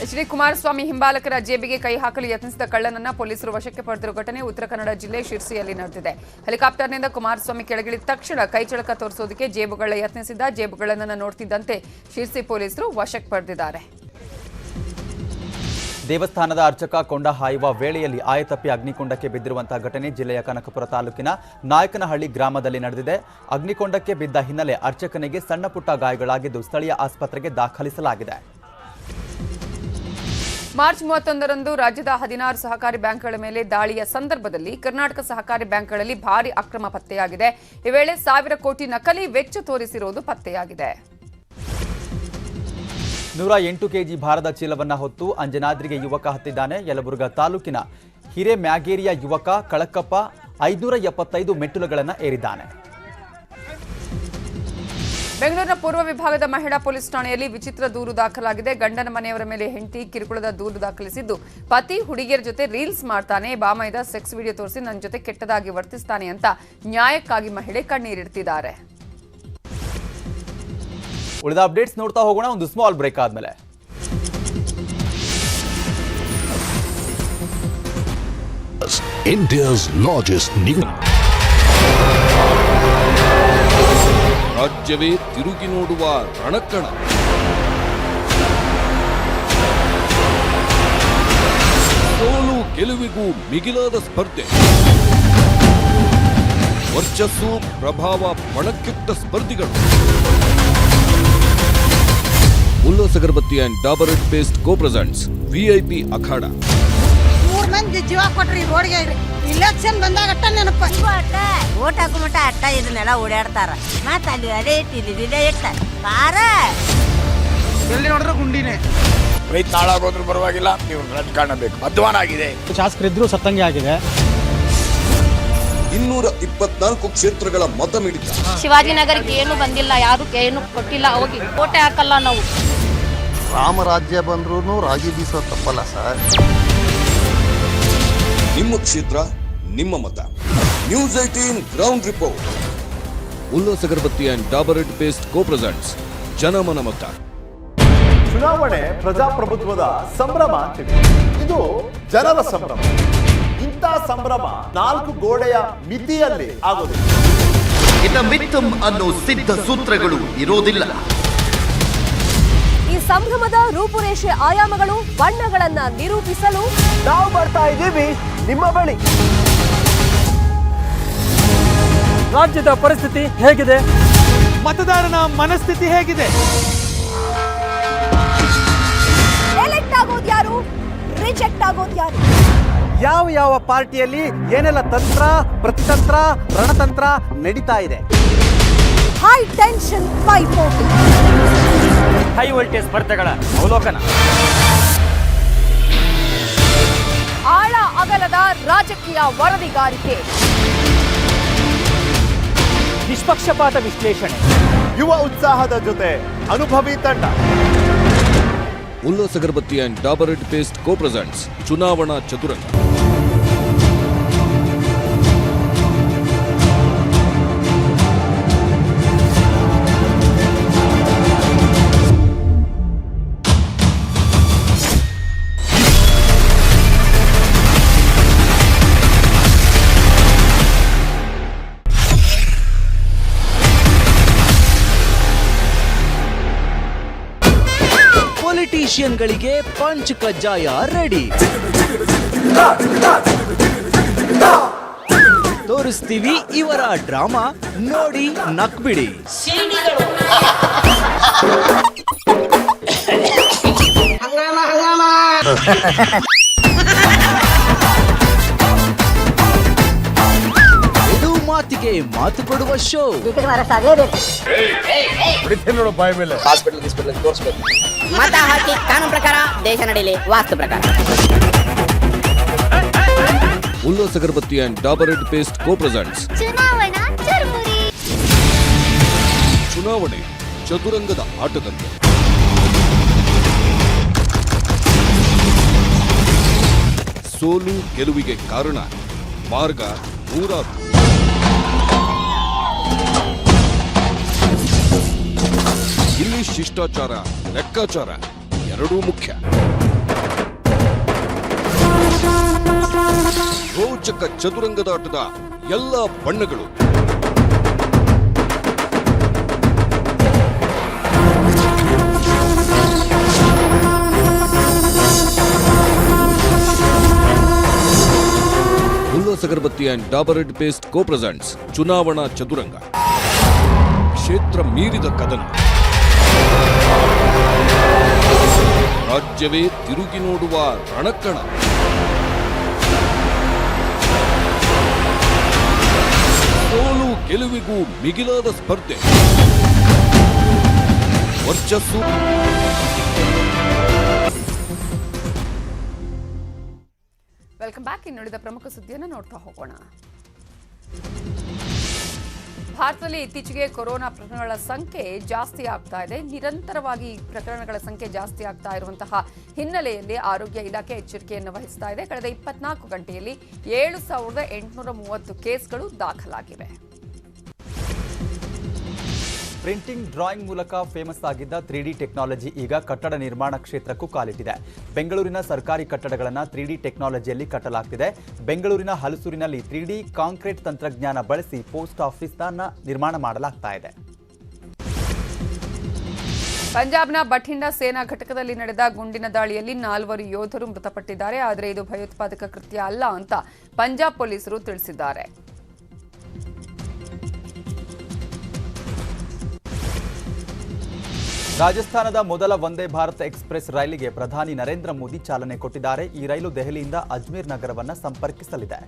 H D. Kumaraswamy ಹಿಂಬಾಲಕರ ಜೇಬಿಗೆ ಕೈ ಹಾಕಲು ಯತ್ನಿಸಿದ ಕಳ್ಳನನ್ನ ಪೊಲೀಸರು ವಶಕ್ಕೆ ಪಡೆದಿರುವ ಘಟನೆ ಉತ್ತರ ಕನ್ನಡ ಜಿಲ್ಲೆ ಶಿರ್ಸಿಯಲ್ಲಿ ನಡೆದಿದೆ. ಹೆಲಿಕಾಪ್ಟರ್ನಿಂದ ಕುಮಾರಸ್ವಾಮಿ ಕೆಳಗಿಳಿದ ತಕ್ಷಣ ಕೈಚಳಕ ತೋರಿಸೋದಕ್ಕೆ ಜೇಬುಗಳ ಯತ್ನಿಸಿದ್ದ. ಜೇಬುಗಳನ್ನು ನೋಡ್ತಿದ್ದಂತೆ ಶಿರ್ಸಿ ಪೊಲೀಸರು ವಶಕ್ಕೆ ಪಡೆದಿದ್ದಾರೆ. ದೇವಸ್ಥಾನದ ಅರ್ಚಕ ಕೊಂಡ ಹಾಯುವ ವೇಳೆಯಲ್ಲಿ ಆಯತಪ್ಪಿ ಅಗ್ನಿಕೊಂಡಕ್ಕೆ ಬಿದ್ದಿರುವಂತಹ ಘಟನೆ ಜಿಲ್ಲೆಯ ಕನಕಪುರ ತಾಲೂಕಿನ ನಾಯಕನಹಳ್ಳಿ ಗ್ರಾಮದಲ್ಲಿ ನಡೆದಿದೆ. ಅಗ್ನಿಕೊಂಡಕ್ಕೆ ಬಿದ್ದ ಹಿನ್ನೆಲೆ ಅರ್ಚಕನಿಗೆ ಸಣ್ಣ ಪುಟ್ಟ ಗಾಯಗಳಾಗಿದ್ದು ಸ್ಥಳೀಯ ಆಸ್ಪತ್ರೆಗೆ ದಾಖಲಿಸಲಾಗಿದೆ. ಮಾರ್ಚ್ 31ರಂದು ರಾಜ್ಯದ 16 ಸಹಕಾರಿ ಬ್ಯಾಂಕ್ಗಳ ಮೇಲೆ ದಾಳಿಯ ಸಂದರ್ಭದಲ್ಲಿ ಕರ್ನಾಟಕ ಸಹಕಾರಿ ಬ್ಯಾಂಕ್ಗಳಲ್ಲಿ ಭಾರಿ ಅಕ್ರಮ ಪತ್ತೆಯಾಗಿದೆ. ಈ ವೇಳೆ 1000 ಕೋಟಿ ನಕಲಿ ವೆಚ್ಚ ತೋರಿಸಿರುವುದು ಪತ್ತೆಯಾಗಿದೆ. 108 ಕೆಜಿ ಭಾರದ ಚೀಲವನ್ನ ಹೊತ್ತು ಅಂಜನಾದ್ರಿಗೆ ಯುವಕ ಹತ್ತಿದ್ದಾನೆ. ಯಲಬುರ್ಗಾ ತಾಲೂಕಿನ ಹಿರೇಮ್ಯಾಗೇರಿಯ ಯುವಕ ಕಳಕಪ್ಪ 575 ಮೆಟ್ಟಿಲುಗಳನ್ನು ಏರಿದ್ದಾನೆ. ಬೆಂಗಳೂರಿನ ಪೂರ್ವ ವಿಭಾಗದ ಮಹಿಳಾ ಪೊಲೀಸ್ ಠಾಣೆಯಲ್ಲಿ ವಿಚಿತ್ರ ದೂರು ದಾಖಲಾಗಿದೆ. ಗಂಡನ ಮನೆಯವರ ಮೇಲೆ ಹೆಂಡತಿ ಕಿರುಕುಳದ ದೂರು ದಾಖಲಿಸಿದ್ದು, ಪತಿ ಹುಡುಗಿಯರ ಜೊತೆ ರೀಲ್ಸ್ ಮಾಡ್ತಾನೆ, ಬಾಮೈದ ಸೆಕ್ಸ್ ವಿಡಿಯೋ ತೋರಿಸಿ ನನ್ನ ಜೊತೆ ಕೆಟ್ಟದಾಗಿ ವರ್ತಿಸ್ತಾನೆ ಅಂತ ನ್ಯಾಯಕ್ಕಾಗಿ ಮಹಿಳೆ ಕಣ್ಣೀರಿಡ್ತಿದ್ದಾರೆ. ಉಳಿದ ಅಪ್ಡೇಟ್ಸ್ ನೋಡ್ತಾ ಹೋಗೋಣ, ಒಂದು ಸ್ಮಾಲ್ ಬ್ರೇಕ್ ಆದ್ಮೇಲೆ. India's largest news. ರಾಜ್ಯವೇ ತಿರುಗಿ ನೋಡುವ ರಣಕಣ. ಸೋಲು ಗೆಲುವಿಗೂ ಮಿಗಿಲಾದ ಸ್ಪರ್ಧೆ. ವರ್ಚಸ್ಸು ಪ್ರಭಾವ ಪಣಕ್ಕಿಟ್ಟ ಸ್ಪರ್ಧಿಗಳು. Ullas Agarbatti and Dabur Red Paste co presents VIP ಅಖಾಡ. 3 ಮಂದಿ ಜೀವ ಕೊಟ್ರಿ ರೋಡ್ಗೆ. ಇಲೆಕ್ಷನ್ ಬಂದಾಗ ಅಟ್ಟ ನೆನಪ ಓಟ್ ಹಾಕೋ ಮಟ್ಟ ಅಟ್ಟ ಇದನ್ನೆಲ್ಲ ಓಡಾಡ್ತಾರ. ಮತ್ತ ಅಲ್ಲಿ ಅದೇ ಇಟ್ಟಿದೆ ಇಟ್ಟಾರ ಕಾರ ಎಲ್ಲಿ ನೋಡ್ರೆ ಗುಂಡಿನೇ. ರೈತ ನಾಳಾಗೋದ್ರೂ ಪರವಾಗಿಲ್ಲ, ನೀವು ರಾಜಕಾರಣ ಬೇಕು. ಮಧ್ವಾನಾಗಿದೆ, ಶಾಸಕರಿದ್ರು ಸತ್ತಂಗೆ ಆಗಿದೆ. 224 ಕ್ಷೇತ್ರಗಳ ಮತ ಮಿಡಿತ. ಶಿವಾಜಿನಗರಕ್ಕೆ ಏನು ಬಂದಿಲ್ಲ, ಯಾರು ಏನು ಕೊಟ್ಟಿಲ್ಲ, ಹೋಗಿ ಕೋಟೆ ಹಾಕಲ್ಲ ನಾವು. ರಾಮರಾಜ್ಯ ಬಂದ್ರೂ ರಾಗಿ ಬೀಸೋ ತಪ್ಪಲ್ಲ ಸರ್. ನಿಮ್ಮ ಕ್ಷೇತ್ರ ನಿಮ್ಮ ಮತ. News 18 ground report. Ullas Agarbatti and Dabur Red Paste co presents ಜನಮನ ಮತ. ಚುನಾವಣೆ ಪ್ರಜಾಪ್ರಭುತ್ವದ ಸಂಭ್ರಮ ಅಂತೀವಿ. ಇದು ಜನರ ಸಂಭ್ರಮ. ಇಂಥ ಸಂಭ್ರಮ 4 ಗೋಡೆಯ ಮಿತಿಯಲ್ಲಿ ಆಗೋದಿಲ್ಲ. ಇನ್ನು ಮಿತ್ತಂ ಅನ್ನೋ ಸಿದ್ಧ ಸೂತ್ರಗಳು ಇರೋದಿಲ್ಲ. ಈ ಸಂಭ್ರಮದ ರೂಪುರೇಷೆ ಆಯಾಮಗಳು ಬಣ್ಣಗಳನ್ನ ನಿರೂಪಿಸಲು ನಾವು ಬರ್ತಾ ಇದ್ದೀವಿ ನಿಮ್ಮ ಬಳಿ. ರಾಜ್ಯದ ಪರಿಸ್ಥಿತಿ ಹೇಗಿದೆ, ಮತದಾರನ ಮನಸ್ಥಿತಿ ಹೇಗಿದೆ, ಎಲೆಕ್ಟ್ ಆಗೋದು ಯಾರು, ರಿಜೆಕ್ಟ್ ಆಗೋದು ಯಾರು, ಯಾವ ಯಾವ ಪಾರ್ಟಿಯಲ್ಲಿ ಏನೆಲ್ಲ ತಂತ್ರ ಪ್ರತಿತಂತ್ರ ರಣತಂತ್ರ ನಡೀತಾ ಇದೆ. ಹೈ ಟೆನ್ಷನ್ ಪೈಪೋಟಿ, ಹೈ ವೋಲ್ಟೇಜ್ ಸ್ಪರ್ಧೆಗಳ ಅವಲೋಕನ, ಆಳ ಅಗಲದ ರಾಜಕೀಯ ವರದಿಗಾರಿಕೆ, ನಿಷ್ಪಕ್ಷಪಾತ ವಿಶ್ಲೇಷಣೆ, ಯುವ ಉತ್ಸಾಹದ ಜೊತೆ ಅನುಭವಿ ತಂಡ. Ullas Agarbatti and Dabur Red Paste co presents ಚುನಾವಣಾ ಚತುರಂಗ. ಪೊಲಿಟಿಷಿಯನ್ಗಳಿಗೆ ಪಂಚ್ ಕಜ್ಜಾಯ ರೆಡಿ. ತೋರಿಸ್ತೀವಿ ಇವರ ಡ್ರಾಮಾ, ನೋಡಿ ನಕ್ಬಿಡಿ. ಇದು ಮಾತಿಗೆ ಮಾತು ಕೊಡುವ ಶೋ. ಮತ ಹಾಕಿ ಕಾನೂನು ಪ್ರಕಾರ ದೇಶ ನಡೀಲಿ, ವಾಸ್ತು ಪ್ರಕಾರ. Ullas Agarbatti and Dabur Red Paste co presents ಚುನಾವಣೆ ಚದುರಂಗದ ಆಟದಂತೆ. ಸೋಲು ಗೆಲುವಿಗೆ ಕಾರಣ, ಮಾರ್ಗ ನೂರಾರು. ಇಲ್ಲಿ ಶಿಷ್ಟಾಚಾರ ಲೆಕ್ಕಾಚಾರ ಎರಡೂ ಮುಖ್ಯ. ರೋಚಕ ಚದುರಂಗದಾಟದ ಎಲ್ಲ ಬಣ್ಣಗಳು. Ullas Agarbatti and Dabur Red Paste co presents ಚುನಾವಣಾ ಚದುರಂಗ. ಕ್ಷೇತ್ರ ಮೀರಿದ ಕದನ. ರಾಜ್ಯವೇ ತಿರುಗಿ ನೋಡುವ ರಣಕಣ. ಸೋಲು ಗೆಲುವಿಗೂ ಮಿಗಿಲಾದ ಸ್ಪರ್ಧೆ. ವರ್ಚಸ್ಸು. Welcome back. ಇನ್ನುಳಿದ ಪ್ರಮುಖ ಸುದ್ದಿಯನ್ನು ನೋಡ್ತಾ ಹೋಗೋಣ. ಭಾರತದಲ್ಲಿ ಇತ್ತೀಚೆಗೆ ಕೊರೋನಾ ಪ್ರಕರಣಗಳ ಸಂಖ್ಯೆ ಜಾಸ್ತಿ ಆಗ್ತಾ ಇದೆ. ನಿರಂತರವಾಗಿ ಪ್ರಕರಣಗಳ ಸಂಖ್ಯೆ ಜಾಸ್ತಿ ಆಗ್ತಾ ಇರುವಂತಹ ಹಿನ್ನೆಲೆಯಲ್ಲಿ ಆರೋಗ್ಯ ಇಲಾಖೆ ಎಚ್ಚರಿಕೆಯನ್ನು ವಹಿಸ್ತಾ ಇದೆ. ಕಳೆದ 24 ಗಂಟೆಯಲ್ಲಿ 7,830 ಕೇಸ್ಗಳು ದಾಖಲಾಗಿವೆ. ಪ್ರಿಂಟಿಂಗ್ ಡ್ರಾಯಿಂಗ್ ಮೂಲಕ ಫೇಮಸ್ ಆಗಿದ್ದ 3D ಟೆಕ್ನಾಲಜಿ ಈಗ ಕಟ್ಟಡ ನಿರ್ಮಾಣ ಕ್ಷೇತ್ರಕ್ಕೂ ಕಾಲಿಟ್ಟಿದೆ. ಬೆಂಗಳೂರಿನ ಸರ್ಕಾರಿ ಕಟ್ಟಡಗಳನ್ನು 3D ಟೆಕ್ನಾಲಜಿಯಲ್ಲಿ ಕಟ್ಟಲಾಗ್ತಿದೆ. ಬೆಂಗಳೂರಿನ ಹಲಸೂರಿನಲ್ಲಿ 3D ಕಾಂಕ್ರೀಟ್ ತಂತ್ರಜ್ಞಾನ ಬಳಸಿ ಪೋಸ್ಟ್ ಆಫೀಸ್ ನಿರ್ಮಾಣ ಮಾಡಲಾಗ್ತಾ ಇದೆ. ಪಂಜಾಬ್ನ ಬಠಿಂಡಾ ಸೇನಾ ಘಟಕದಲ್ಲಿ ನಡೆದ ಗುಂಡಿನ ದಾಳಿಯಲ್ಲಿ 4 ಯೋಧರು ಮೃತಪಟ್ಟಿದ್ದಾರೆ. ಆದರೆ ಇದು ಭಯೋತ್ಪಾದಕ ಕೃತ್ಯ ಅಲ್ಲ ಅಂತ ಪಂಜಾಬ್ ಪೊಲೀಸರು ತಿಳಿಸಿದ್ದಾರೆ. ರಾಜಸ್ಥಾನದ ಮೊದಲ ವಂದೇ ಭಾರತ್ ಎಕ್ಸ್ಪ್ರೆಸ್ ರೈಲಿಗೆ ಪ್ರಧಾನಿ ನರೇಂದ್ರ ಮೋದಿ ಚಾಲನೆ ಕೊಟ್ಟಿದ್ದಾರೆ. ಈ ರೈಲು ದೆಹಲಿಯಿಂದ ಅಜ್ಮೀರ್ ನಗರವನ್ನು ಸಂಪರ್ಕಿಸಲಿದೆ.